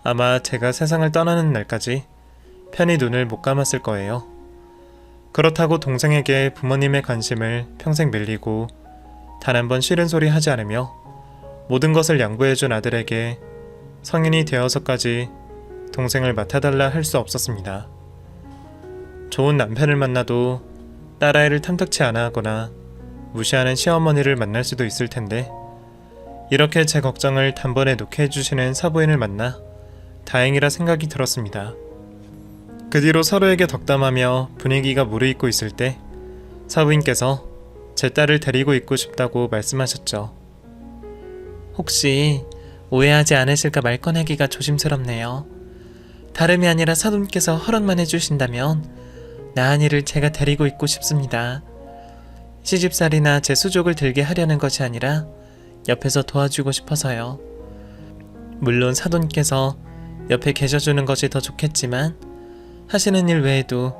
아마 제가 세상을 떠나는 날까지 편히 눈을 못 감았을 거예요. 그렇다고 동생에게 부모님의 관심을 평생 밀리고 단 한 번 싫은 소리 하지 않으며 모든 것을 양보해준 아들에게 성인이 되어서까지 동생을 맡아달라 할 수 없었습니다. 좋은 남편을 만나도 딸아이를 탐탁치 않아 하거나 무시하는 시어머니를 만날 수도 있을 텐데 이렇게 제 걱정을 단번에 놓게 해주시는 사부인을 만나 다행이라 생각이 들었습니다. 그 뒤로 서로에게 덕담하며 분위기가 무르익고 있을 때 사부인께서 제 딸을 데리고 있고 싶다고 말씀하셨죠. 혹시 오해하지 않으실까 말 꺼내기가 조심스럽네요. 다름이 아니라 사돈께서 허락만 해주신다면 나은이를 제가 데리고 있고 싶습니다. 시집살이나 제 수족을 들게 하려는 것이 아니라 옆에서 도와주고 싶어서요. 물론 사돈께서 옆에 계셔주는 것이 더 좋겠지만 하시는 일 외에도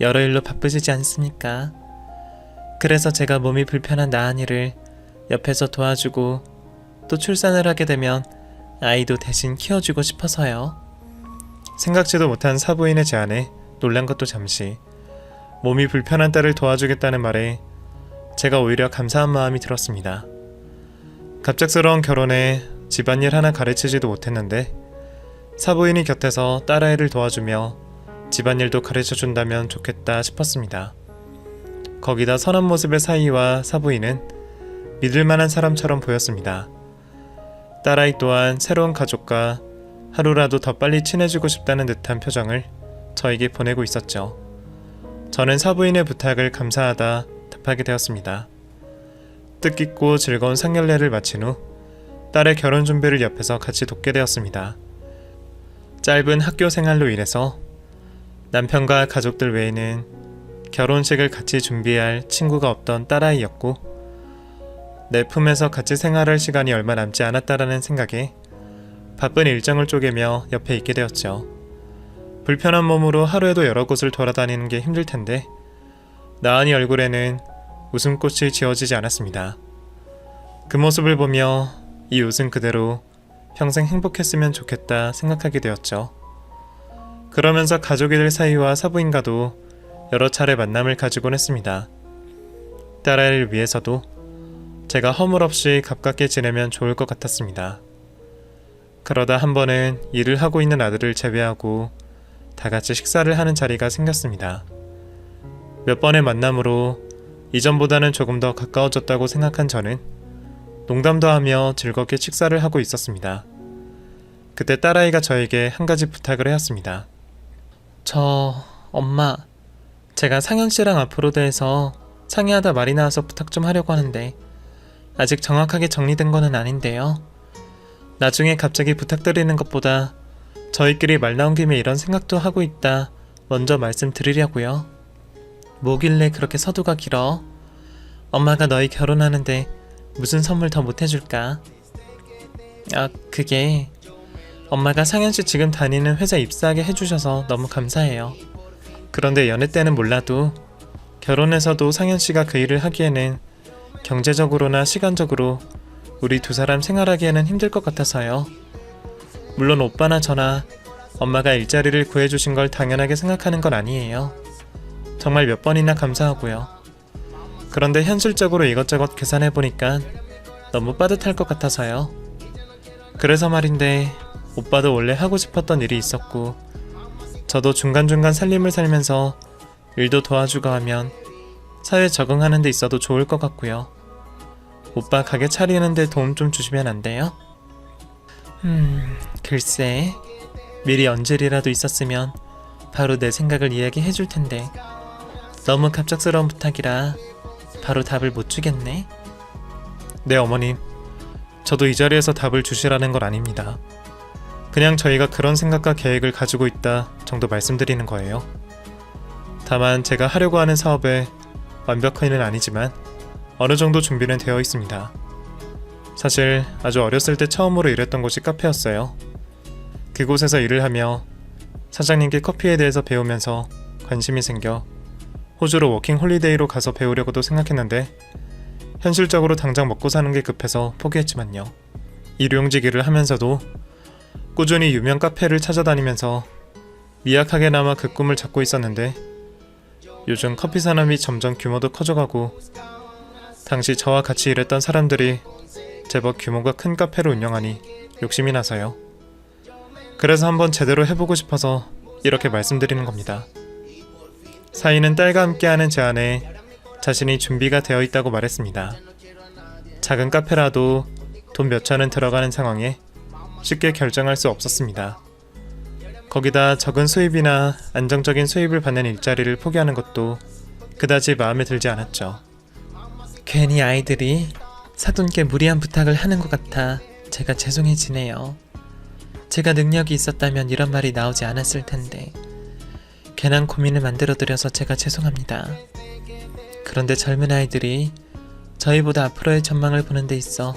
여러 일로 바쁘시지 않습니까? 그래서 제가 몸이 불편한 나은이를 옆에서 도와주고 또 출산을 하게 되면 아이도 대신 키워주고 싶어서요. 생각지도 못한 사부인의 제안에 놀란 것도 잠시, 몸이 불편한 딸을 도와주겠다는 말에 제가 오히려 감사한 마음이 들었습니다. 갑작스러운 결혼에 집안일 하나 가르치지도 못했는데 사부인이 곁에서 딸아이를 도와주며 집안일도 가르쳐준다면 좋겠다 싶었습니다. 거기다 선한 모습의 사이와 사부인은 믿을만한 사람처럼 보였습니다. 딸아이 또한 새로운 가족과 하루라도 더 빨리 친해지고 싶다는 듯한 표정을 저에게 보내고 있었죠. 저는 사부인의 부탁을 감사하다 답하게 되었습니다. 뜻깊고 즐거운 상견례를 마친 후 딸의 결혼 준비를 옆에서 같이 돕게 되었습니다. 짧은 학교 생활로 인해서 남편과 가족들 외에는 결혼식을 같이 준비할 친구가 없던 딸아이였고 내 품에서 같이 생활할 시간이 얼마 남지 않았다라는 생각에 바쁜 일정을 쪼개며 옆에 있게 되었죠. 불편한 몸으로 하루에도 여러 곳을 돌아다니는 게 힘들 텐데 나은이 얼굴에는 웃음꽃이 지어지지 않았습니다. 그 모습을 보며 이 웃음 그대로 평생 행복했으면 좋겠다 생각하게 되었죠. 그러면서 가족이들 사이와 사부인과도 여러 차례 만남을 가지곤 했습니다. 딸아이를 위해서도 제가 허물없이 가깝게 지내면 좋을 것 같았습니다. 그러다 한 번은 일을 하고 있는 아들을 제외하고 다 같이 식사를 하는 자리가 생겼습니다. 몇 번의 만남으로 이전보다는 조금 더 가까워졌다고 생각한 저는 농담도 하며 즐겁게 식사를 하고 있었습니다. 그때 딸아이가 저에게 한 가지 부탁을 해왔습니다. 엄마, 제가 상현씨랑 앞으로도 해서 상의하다 말이 나와서 부탁 좀 하려고 하는데 아직 정확하게 정리된 거는 아닌데요. 나중에 갑자기 부탁드리는 것보다 저희끼리 말 나온 김에 이런 생각도 하고 있다 먼저 말씀드리려고요. 뭐길래 그렇게 서두가 길어? 엄마가 너희 결혼하는데 무슨 선물 더 못해줄까? 그게 엄마가 상현씨 지금 다니는 회사 입사하게 해주셔서 너무 감사해요. 그런데 연애 때는 몰라도 결혼해서도 상현씨가 그 일을 하기에는 경제적으로나 시간적으로 우리 두 사람 생활하기에는 힘들 것 같아서요. 물론 오빠나 저나 엄마가 일자리를 구해주신 걸 당연하게 생각하는 건 아니에요. 정말 몇 번이나 감사하고요. 그런데 현실적으로 이것저것 계산해보니까 너무 빠듯할 것 같아서요. 그래서 말인데 오빠도 원래 하고 싶었던 일이 있었고 저도 중간중간 살림을 살면서 일도 도와주고 하면 사회 적응하는 데 있어도 좋을 것 같고요. 오빠 가게 차리는 데 도움 좀 주시면 안 돼요? 글쎄, 미리 언질이라도 있었으면 바로 내 생각을 이야기해 줄 텐데 너무 갑작스러운 부탁이라 바로 답을 못 주겠네. 네, 어머님. 저도 이 자리에서 답을 주시라는 건 아닙니다. 그냥 저희가 그런 생각과 계획을 가지고 있다 정도 말씀드리는 거예요. 다만 제가 하려고 하는 사업에 완벽한는 아니지만 어느 정도 준비는 되어 있습니다. 사실 아주 어렸을 때 처음으로 일했던 곳이 카페였어요. 그곳에서 일을 하며 사장님께 커피에 대해서 배우면서 관심이 생겨 호주로 워킹 홀리데이로 가서 배우려고도 생각했는데 현실적으로 당장 먹고 사는 게 급해서 포기했지만요. 일용직 일을 하면서도 꾸준히 유명 카페를 찾아다니면서 미약하게나마 그 꿈을 잡고 있었는데 요즘 커피 산업이 점점 규모도 커져가고 당시 저와 같이 일했던 사람들이 제법 규모가 큰 카페를 운영하니 욕심이 나서요. 그래서 한번 제대로 해보고 싶어서 이렇게 말씀드리는 겁니다. 사이는 딸과 함께하는 제안에 자신이 준비가 되어 있다고 말했습니다. 작은 카페라도 돈 몇 천은 들어가는 상황에 쉽게 결정할 수 없었습니다. 거기다 적은 수입이나 안정적인 수입을 받는 일자리를 포기하는 것도 그다지 마음에 들지 않았죠. 괜히 아이들이 사돈께 무리한 부탁을 하는 것 같아 제가 죄송해지네요. 제가 능력이 있었다면 이런 말이 나오지 않았을 텐데 괜한 고민을 만들어드려서 제가 죄송합니다. 그런데 젊은 아이들이 저희보다 앞으로의 전망을 보는 데 있어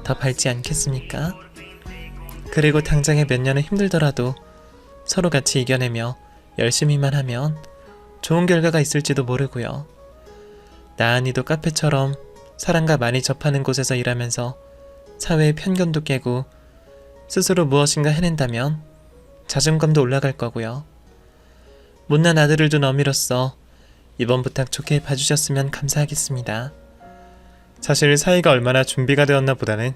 더 밝지 않겠습니까? 그리고 당장에 몇 년은 힘들더라도 서로 같이 이겨내며 열심히만 하면 좋은 결과가 있을지도 모르고요. 나은이도 카페처럼 사람과 많이 접하는 곳에서 일하면서 사회의 편견도 깨고 스스로 무엇인가 해낸다면 자존감도 올라갈 거고요. 못난 아들을 둔 어미로서 이번 부탁 좋게 봐주셨으면 감사하겠습니다. 사실 사이가 얼마나 준비가 되었나 보다는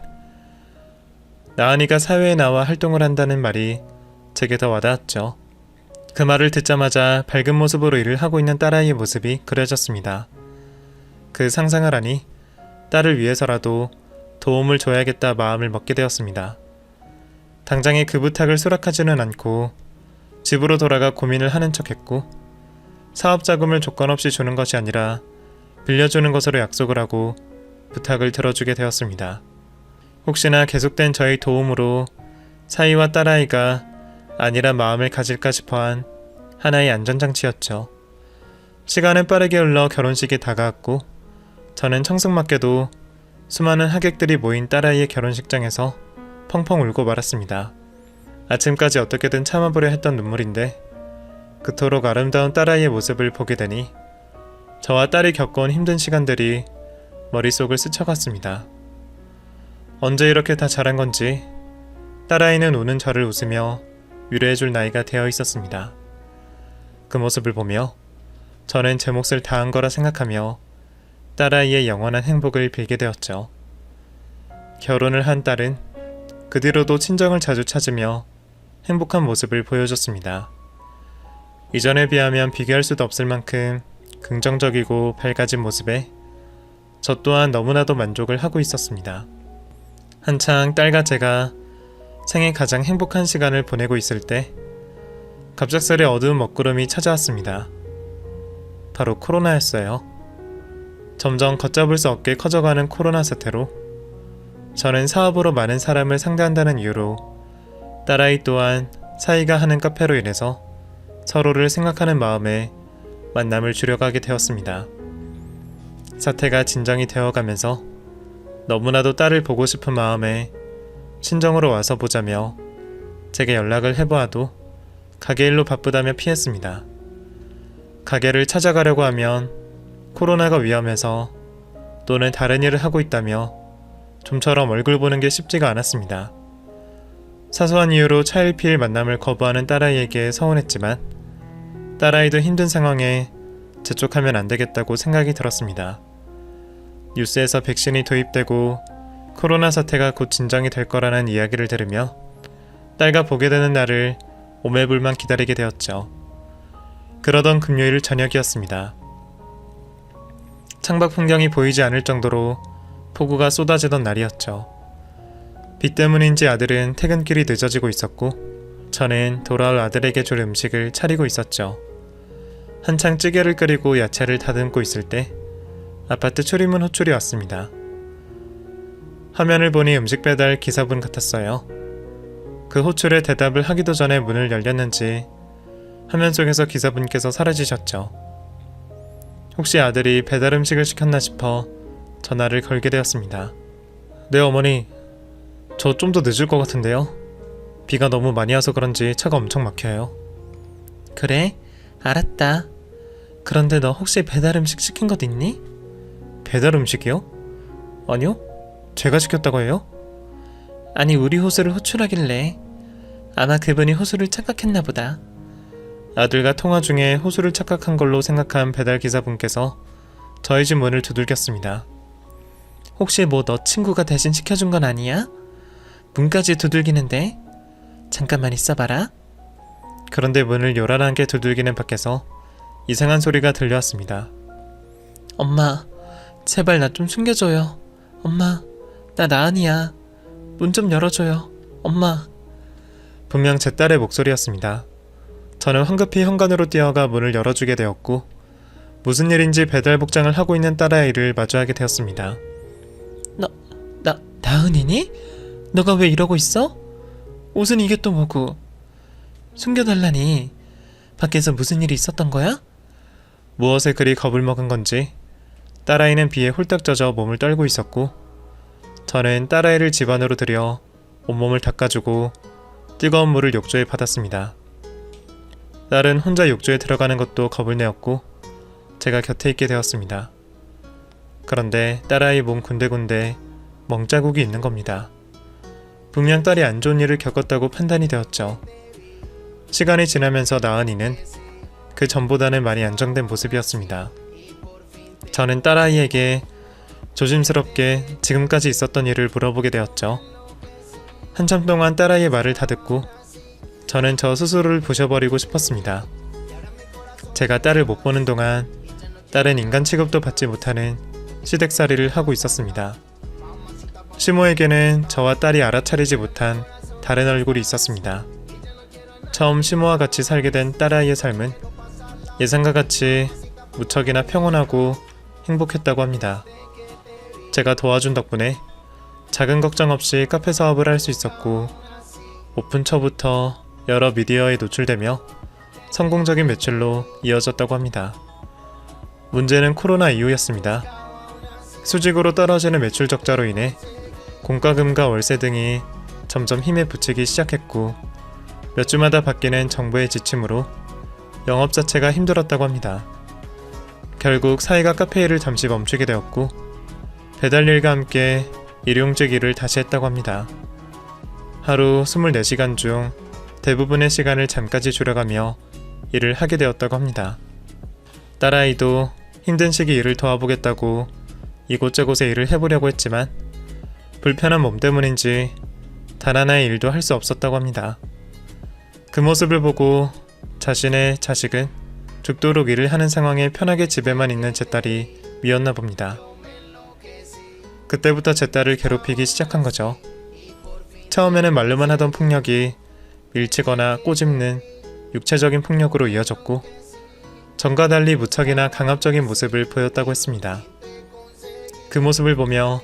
나은이가 사회에 나와 활동을 한다는 말이 제게 더 와닿았죠. 그 말을 듣자마자 밝은 모습으로 일을 하고 있는 딸아이의 모습이 그려졌습니다. 그 상상을 하니 딸을 위해서라도 도움을 줘야겠다 마음을 먹게 되었습니다. 당장에 그 부탁을 수락하지는 않고 집으로 돌아가 고민을 하는 척했고 사업 자금을 조건 없이 주는 것이 아니라 빌려주는 것으로 약속을 하고 부탁을 들어주게 되었습니다. 혹시나 계속된 저의 도움으로 사이와 딸아이가 안일한 마음을 가질까 싶어한 하나의 안전장치였죠. 시간은 빠르게 흘러 결혼식이 다가왔고 저는 청승맞게도 수많은 하객들이 모인 딸아이의 결혼식장에서 펑펑 울고 말았습니다. 아침까지 어떻게든 참아보려 했던 눈물인데 그토록 아름다운 딸아이의 모습을 보게 되니 저와 딸이 겪어온 힘든 시간들이 머릿속을 스쳐갔습니다. 언제 이렇게 다 자란 건지 딸아이는 우는 저를 웃으며 위로해줄 나이가 되어 있었습니다. 그 모습을 보며 저는 제 몫을 다한 거라 생각하며 딸아이의 영원한 행복을 빌게 되었죠. 결혼을 한 딸은 그 뒤로도 친정을 자주 찾으며 행복한 모습을 보여줬습니다. 이전에 비하면 비교할 수도 없을 만큼 긍정적이고 밝아진 모습에 저 또한 너무나도 만족을 하고 있었습니다. 한창 딸과 제가 생애 가장 행복한 시간을 보내고 있을 때 갑작스레 어두운 먹구름이 찾아왔습니다. 바로 코로나였어요. 점점 걷잡을 수 없게 커져가는 코로나 사태로 저는 사업으로 많은 사람을 상대한다는 이유로 딸아이 또한 사이가 하는 카페로 인해서 서로를 생각하는 마음에 만남을 줄여가게 되었습니다. 사태가 진정이 되어가면서 너무나도 딸을 보고 싶은 마음에 친정으로 와서 보자며 제게 연락을 해보아도 가게 일로 바쁘다며 피했습니다. 가게를 찾아가려고 하면 코로나가 위험해서 또는 다른 일을 하고 있다며 좀처럼 얼굴 보는 게 쉽지가 않았습니다. 사소한 이유로 차일피일 만남을 거부하는 딸아이에게 서운했지만 딸아이도 힘든 상황에 재촉하면 안 되겠다고 생각이 들었습니다. 뉴스에서 백신이 도입되고 코로나 사태가 곧 진정이 될 거라는 이야기를 들으며 딸과 보게 되는 날을 오매불만 기다리게 되었죠. 그러던 금요일 저녁이었습니다. 창밖 풍경이 보이지 않을 정도로 폭우가 쏟아지던 날이었죠. 비 때문인지 아들은 퇴근길이 늦어지고 있었고 저는 돌아올 아들에게 줄 음식을 차리고 있었죠. 한창 찌개를 끓이고 야채를 다듬고 있을 때 아파트 출입문 호출이 왔습니다. 화면을 보니 음식 배달 기사분 같았어요. 그 호출에 대답을 하기도 전에 문을 열렸는지 화면 속에서 기사분께서 사라지셨죠. 혹시 아들이 배달 음식을 시켰나 싶어 전화를 걸게 되었습니다. 네 어머니, 저 좀 더 늦을 것 같은데요. 비가 너무 많이 와서 그런지 차가 엄청 막혀요. 그래? 알았다. 그런데 너 혹시 배달 음식 시킨 것 있니? 배달 음식이요? 아니요? 제가 시켰다고 해요? 아니 우리 호수를 호출하길래 아마 그분이 호수를 착각했나 보다. 아들과 통화 중에 호수를 착각한 걸로 생각한 배달기사분께서 저희 집 문을 두들겼습니다. 혹시 뭐 너 친구가 대신 시켜준 건 아니야? 문까지 두들기는데? 잠깐만 있어봐라. 그런데 문을 요란하게 두들기는 밖에서 이상한 소리가 들려왔습니다. 엄마, 제발 나 좀 숨겨줘요. 엄마, 나 나은이야. 문 좀 열어줘요. 엄마. 분명 제 딸의 목소리였습니다. 저는 황급히 현관으로 뛰어가 문을 열어주게 되었고 무슨 일인지 배달 복장을 하고 있는 딸아이를 마주하게 되었습니다. 나은이니? 너가 왜 이러고 있어? 옷은 이게 또 뭐고? 숨겨달라니. 밖에서 무슨 일이 있었던 거야? 무엇에 그리 겁을 먹은 건지 딸아이는 비에 홀딱 젖어 몸을 떨고 있었고 저는 딸아이를 집 안으로 들여 온몸을 닦아주고 뜨거운 물을 욕조에 받았습니다. 딸은 혼자 욕조에 들어가는 것도 겁을 내었고 제가 곁에 있게 되었습니다. 그런데 딸아이 몸 군데군데 멍자국이 있는 겁니다. 분명 딸이 안 좋은 일을 겪었다고 판단이 되었죠. 시간이 지나면서 나은이는 그 전보다는 많이 안정된 모습이었습니다. 저는 딸아이에게 조심스럽게 지금까지 있었던 일을 물어보게 되었죠. 한참 동안 딸아이의 말을 다 듣고 저는 저 스스로를 부셔버리고 싶었습니다. 제가 딸을 못 보는 동안 딸은 인간 취급도 받지 못하는 시댁살이를 하고 있었습니다. 시모에게는 저와 딸이 알아차리지 못한 다른 얼굴이 있었습니다. 처음 시모와 같이 살게 된 딸아이의 삶은 예상과 같이 무척이나 평온하고 행복했다고 합니다. 제가 도와준 덕분에 작은 걱정 없이 카페 사업을 할 수 있었고 오픈 초부터 여러 미디어에 노출되며 성공적인 매출로 이어졌다고 합니다. 문제는 코로나 이후였습니다. 수직으로 떨어지는 매출 적자로 인해 공과금과 월세 등이 점점 힘에 부치기 시작했고 몇 주마다 바뀌는 정부의 지침으로 영업 자체가 힘들었다고 합니다. 결국 사이가 카페 일을 잠시 멈추게 되었고 배달 일과 함께 일용직 일을 다시 했다고 합니다. 하루 24시간 중 대부분의 시간을 잠까지 줄여가며 일을 하게 되었다고 합니다. 딸아이도 힘든 시기 일을 도와보겠다고 이곳저곳에 일을 해보려고 했지만 불편한 몸 때문인지 단 하나의 일도 할 수 없었다고 합니다. 그 모습을 보고 자신의 자식은 죽도록 일을 하는 상황에 편하게 집에만 있는 제 딸이 미웠나 봅니다. 그때부터 제 딸을 괴롭히기 시작한 거죠. 처음에는 말로만 하던 폭력이 밀치거나 꼬집는 육체적인 폭력으로 이어졌고 전과 달리 무척이나 강압적인 모습을 보였다고 했습니다. 그 모습을 보며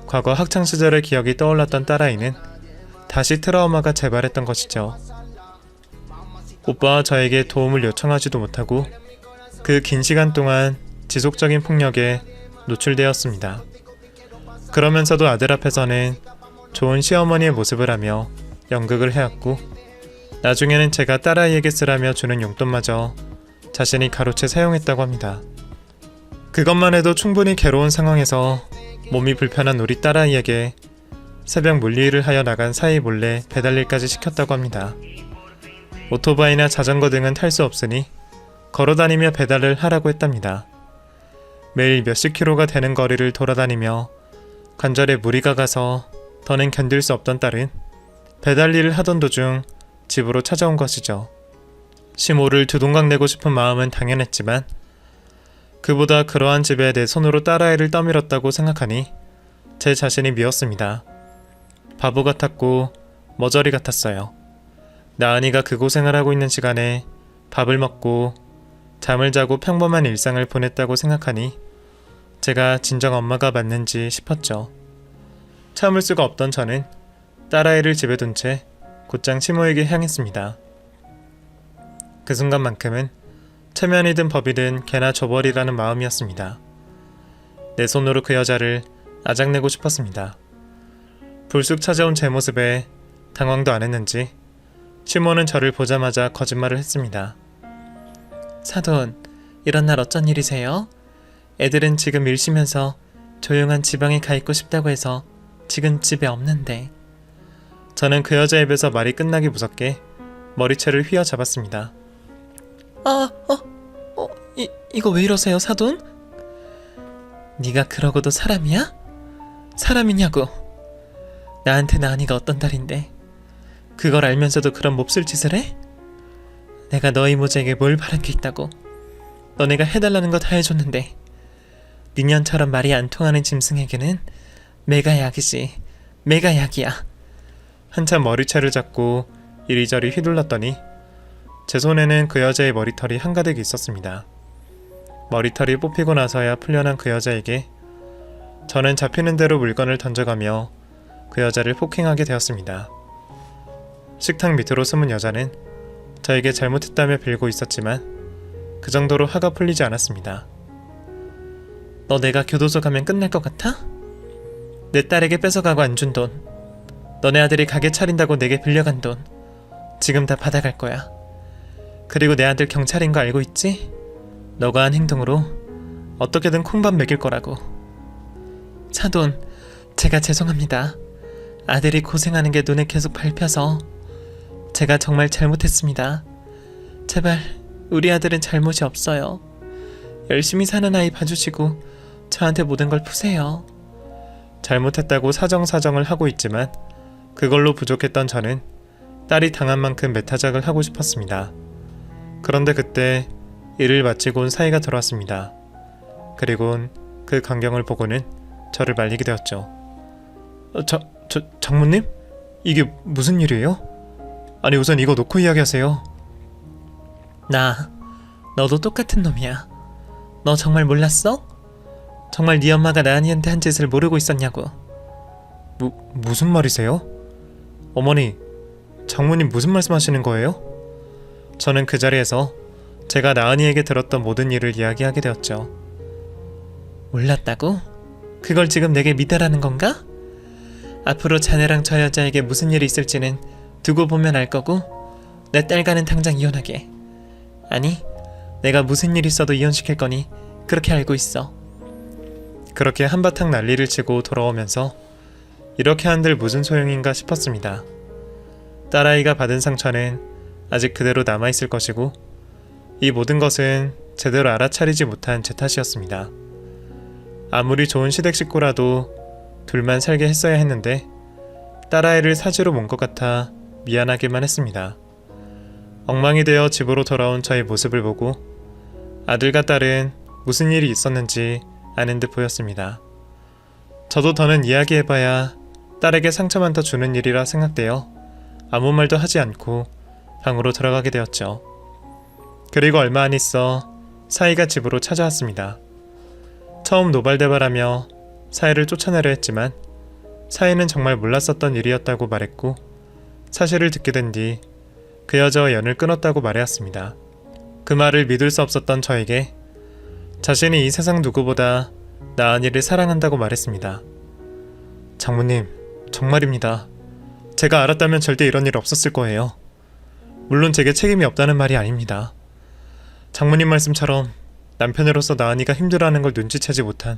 과거 학창시절의 기억이 떠올랐던 딸아이는 다시 트라우마가 재발했던 것이죠. 오빠와 저에게 도움을 요청하지도 못하고 그 긴 시간 동안 지속적인 폭력에 노출되었습니다. 그러면서도 아들 앞에서는 좋은 시어머니의 모습을 하며 연극을 해왔고 나중에는 제가 딸아이에게 쓰라며 주는 용돈마저 자신이 가로채 사용했다고 합니다. 그것만 해도 충분히 괴로운 상황에서 몸이 불편한 우리 딸아이에게 새벽 물리일을 하여 나간 사이 몰래 배달일까지 시켰다고 합니다. 오토바이나 자전거 등은 탈 수 없으니 걸어다니며 배달을 하라고 했답니다. 매일 몇십 킬로가 되는 거리를 돌아다니며 관절에 무리가 가서 더는 견딜 수 없던 딸은 배달 일을 하던 도중 집으로 찾아온 것이죠. 시모를 두동강 내고 싶은 마음은 당연했지만 그보다 그러한 집에 내 손으로 딸아이를 떠밀었다고 생각하니 제 자신이 미웠습니다. 바보 같았고 머저리 같았어요. 나은이가 그 고생을 하고 있는 시간에 밥을 먹고 잠을 자고 평범한 일상을 보냈다고 생각하니 제가 진정 엄마가 맞는지 싶었죠. 참을 수가 없던 저는 딸아이를 집에 둔 채 곧장 시모에게 향했습니다. 그 순간만큼은 체면이든 법이든 개나 줘버리라는 마음이었습니다. 내 손으로 그 여자를 아작내고 싶었습니다. 불쑥 찾아온 제 모습에 당황도 안 했는지 시모는 저를 보자마자 거짓말을 했습니다. 사돈, 이런 날 어쩐 일이세요? 애들은 지금 일 쉬면서 조용한 지방에 가 있고 싶다고 해서 지금 집에 없는데. 저는 그 여자 입에서 말이 끝나기 무섭게 머리채를 휘어잡았습니다. 이거 왜 이러세요, 사돈? 네가 그러고도 사람이야? 사람이냐고. 나한테 나은이가 어떤 딸인데 그걸 알면서도 그런 몹쓸 짓을 해? 내가 너희 모자에게 뭘 바란 게 있다고. 너네가 해달라는 거 다 해줬는데 니년처럼 말이 안 통하는 짐승에게는 매가 약이지. 매가 약이야. 한참 머리채를 잡고 이리저리 휘둘렀더니 제 손에는 그 여자의 머리털이 한가득 있었습니다. 머리털이 뽑히고 나서야 풀려난 그 여자에게 저는 잡히는 대로 물건을 던져가며 그 여자를 폭행하게 되었습니다. 식탁 밑으로 숨은 여자는 저에게 잘못했다며 빌고 있었지만 그 정도로 화가 풀리지 않았습니다. 너 내가 교도소 가면 끝날 것 같아? 내 딸에게 뺏어가고 안 준 돈, 너네 아들이 가게 차린다고 내게 빌려간 돈 지금 다 받아갈 거야. 그리고 내 아들 경찰인 거 알고 있지? 너가 한 행동으로 어떻게든 콩밥 먹일 거라고. 사돈, 제가 죄송합니다. 아들이 고생하는 게 눈에 계속 밟혀서 제가 정말 잘못했습니다. 제발 우리 아들은 잘못이 없어요. 열심히 사는 아이 봐주시고 저한테 모든 걸 푸세요. 잘못했다고 사정사정을 하고 있지만 그걸로 부족했던 저는 딸이 당한 만큼 매타작을 하고 싶었습니다. 그런데 그때 일을 마치고 온 사이가 들어왔습니다. 그리곤 그 광경을 보고는 저를 말리게 되었죠. 장모님? 이게 무슨 일이에요? 아니 우선 이거 놓고 이야기하세요. 너도 똑같은 놈이야. 너 정말 몰랐어? 정말 네 엄마가 나은이한테 한 짓을 모르고 있었냐고. 무슨 말이세요? 어머니, 장모님 무슨 말씀하시는 거예요? 저는 그 자리에서 제가 나은이에게 들었던 모든 일을 이야기하게 되었죠. 몰랐다고? 그걸 지금 내게 믿으라는 건가? 앞으로 자네랑 저 여자에게 무슨 일이 있을지는 두고 보면 알 거고 내 딸과는 당장 이혼하게. 아니, 내가 무슨 일 있어도 이혼시킬 거니 그렇게 알고 있어. 그렇게 한바탕 난리를 치고 돌아오면서 이렇게 한들 무슨 소용인가 싶었습니다. 딸아이가 받은 상처는 아직 그대로 남아있을 것이고 이 모든 것은 제대로 알아차리지 못한 제 탓이었습니다. 아무리 좋은 시댁 식구라도 둘만 살게 했어야 했는데 딸아이를 사지로 몬 것 같아 미안하기만 했습니다. 엉망이 되어 집으로 돌아온 저의 모습을 보고 아들과 딸은 무슨 일이 있었는지 아는 듯 보였습니다. 저도 더는 이야기해봐야 딸에게 상처만 더 주는 일이라 생각되어 아무 말도 하지 않고 방으로 들어가게 되었죠. 그리고 얼마 안 있어 사이가 집으로 찾아왔습니다. 처음 노발대발하며 사이를 쫓아내려 했지만 사이는 정말 몰랐었던 일이었다고 말했고 사실을 듣게 된 뒤 그 여자와 연을 끊었다고 말해왔습니다. 그 말을 믿을 수 없었던 저에게 자신이 이 세상 누구보다 나은이를 사랑한다고 말했습니다. 장모님, 정말입니다. 제가 알았다면 절대 이런 일 없었을 거예요. 물론 제게 책임이 없다는 말이 아닙니다. 장모님 말씀처럼 남편으로서 나은이가 힘들어하는 걸 눈치채지 못한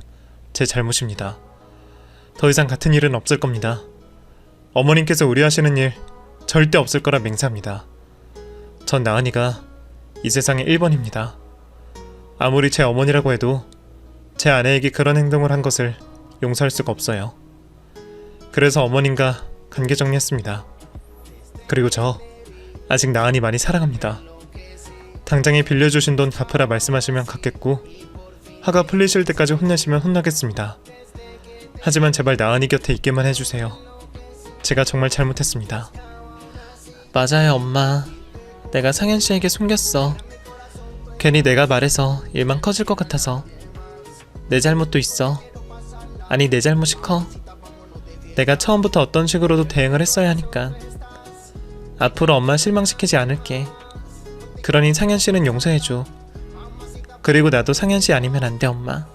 제 잘못입니다. 더 이상 같은 일은 없을 겁니다. 어머님께서 우려하시는 일 절대 없을 거라 맹세합니다. 전 나은이가 이 세상의 1번입니다. 아무리 제 어머니라고 해도 제 아내에게 그런 행동을 한 것을 용서할 수가 없어요. 그래서 어머님과 관계 정리했습니다. 그리고 저 아직 나은이 많이 사랑합니다. 당장에 빌려주신 돈 갚으라 말씀하시면 갚겠고 화가 풀리실 때까지 혼내시면 혼나겠습니다. 하지만 제발 나은이 곁에 있게만 해주세요. 제가 정말 잘못했습니다. 맞아요, 엄마. 내가 상현 씨에게 숨겼어. 괜히 내가 말해서 일만 커질 것 같아서. 내 잘못도 있어. 아니, 내 잘못이 커. 내가 처음부터 어떤 식으로도 대응을 했어야 하니까. 앞으로 엄마 실망시키지 않을게. 그러니 상현 씨는 용서해줘. 그리고 나도 상현 씨 아니면 안 돼, 엄마.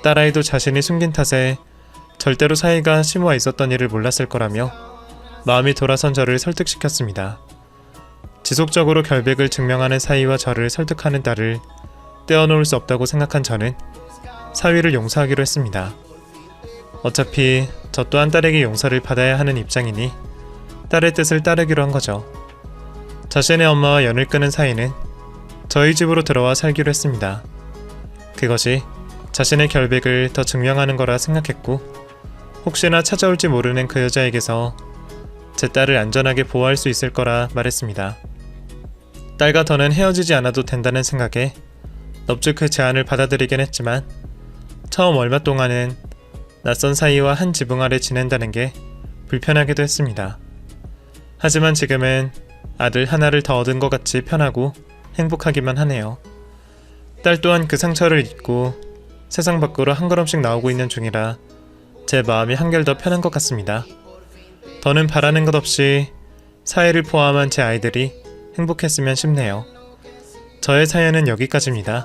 딸아이도 자신이 숨긴 탓에 절대로 사이가 심화 있었던 일을 몰랐을 거라며 마음이 돌아선 저를 설득시켰습니다. 지속적으로 결백을 증명하는 사이와 저를 설득하는 딸을 떼어놓을 수 없다고 생각한 저는 사위를 용서하기로 했습니다. 어차피 저 또한 딸에게 용서를 받아야 하는 입장이니 딸의 뜻을 따르기로 한 거죠. 자신의 엄마와 연을 끊은 사이는 저희 집으로 들어와 살기로 했습니다. 그것이 자신의 결백을 더 증명하는 거라 생각했고, 혹시나 찾아올지 모르는 그 여자에게서 제 딸을 안전하게 보호할 수 있을 거라 말했습니다. 딸과 더는 헤어지지 않아도 된다는 생각에 넙죽 그 제안을 받아들이긴 했지만, 처음 얼마 동안은 낯선 사이와 한 지붕 아래 지낸다는 게 불편하기도 했습니다. 하지만 지금은 아들 하나를 더 얻은 것 같이 편하고 행복하기만 하네요. 딸 또한 그 상처를 잊고 세상 밖으로 한 걸음씩 나오고 있는 중이라 제 마음이 한결 더 편한 것 같습니다. 더는 바라는 것 없이 사회를 포함한 제 아이들이 행복했으면 싶네요. 저의 사연은 여기까지입니다.